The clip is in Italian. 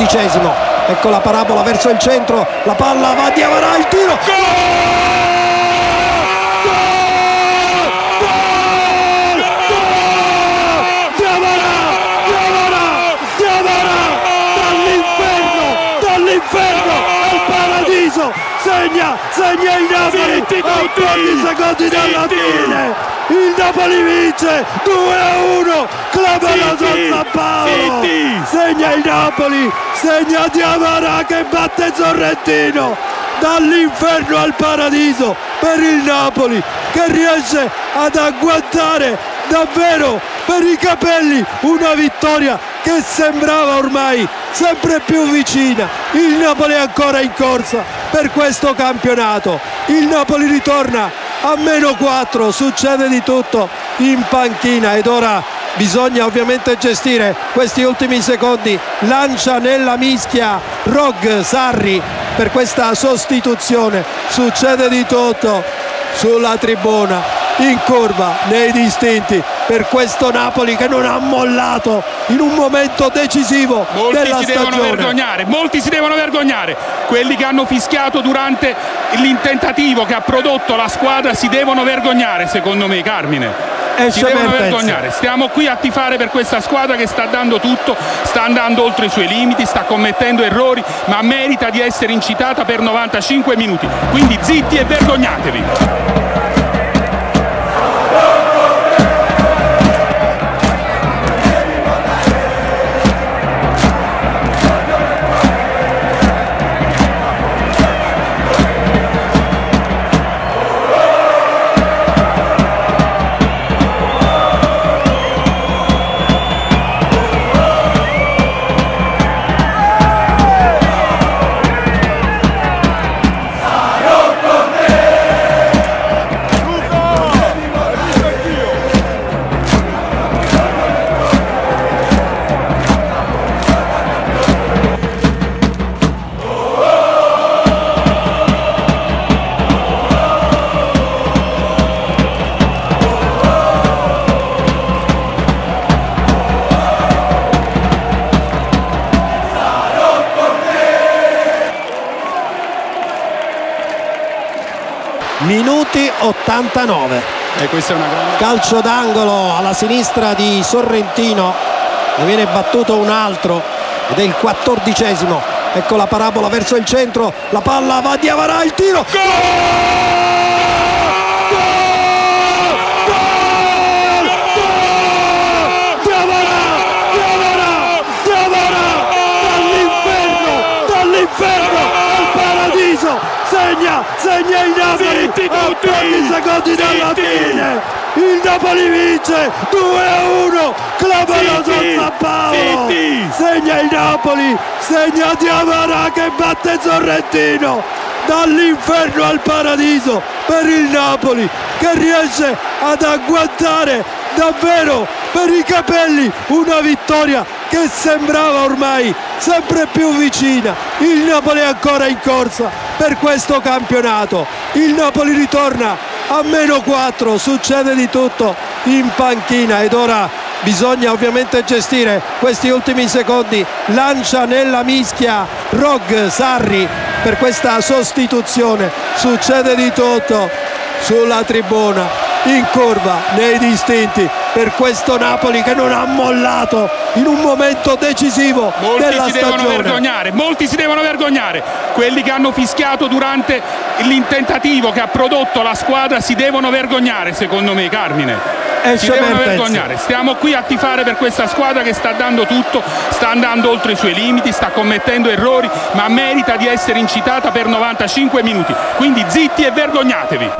14esimo. Ecco la parabola verso il centro, la palla va a Diawara, il tiro. Dall'inferno al paradiso, segna il Napoli a pochi secondi dalla fine. Il Napoli vince 2-1, clamoroso San Paolo. Segna il Napoli, segna Diawara che batte Sorrentino. Dall'inferno al paradiso per il Napoli, che riesce ad agguantare davvero per i capelli una vittoria che sembrava ormai sempre più vicina. Il Napoli è ancora in corsa per questo campionato. Il Napoli ritorna a -4, succede di tutto in panchina ed ora bisogna ovviamente gestire questi ultimi secondi. Lancia nella mischia Rog Sarri per questa sostituzione, succede di tutto sulla tribuna, in curva, nei distinti, per questo Napoli che non ha mollato in un momento decisivo della stagione. Molti si devono vergognare, quelli che hanno fischiato durante l'intentativo che ha prodotto la squadra si devono vergognare, secondo me, Carmine. Si devono vergognare. Stiamo qui a tifare per questa squadra che sta dando tutto, sta andando oltre i suoi limiti, sta commettendo errori, ma merita di essere incitata per 95 minuti. Quindi zitti e vergognatevi. Minuti 89. E questa è una grande calcio d'angolo alla sinistra di Sorrentino, ne viene battuto un altro ed è il 14esimo. Ecco la parabola verso il centro, la palla va a Diawara, il tiro. Dall'inferno al paradiso, segna il Napoli a pochi secondi dalla fine. Il Napoli vince 2-1, clamoroso San Paolo. Segna il Napoli, segna Diawara che batte Sorrentino. Dall'inferno al paradiso per il Napoli, che riesce ad agguantare davvero per i capelli una vittoria che sembrava ormai sempre più vicina. Il Napoli è ancora in corsa per questo campionato. Il Napoli ritorna a -4, succede di tutto in panchina ed ora bisogna ovviamente gestire questi ultimi secondi. Lancia nella mischia Rog Sarri per questa sostituzione, succede di tutto sulla tribuna, in curva, nei distinti, per questo Napoli che non ha mollato in un momento decisivo della stagione. Molti si devono vergognare, quelli che hanno fischiato durante l'intentativo che ha prodotto la squadra si devono vergognare, secondo me, Carmine. Si devono vergognare. Stiamo qui a tifare per questa squadra che sta dando tutto, sta andando oltre i suoi limiti, sta commettendo errori, ma merita di essere incitata per 95 minuti. Quindi zitti e vergognatevi.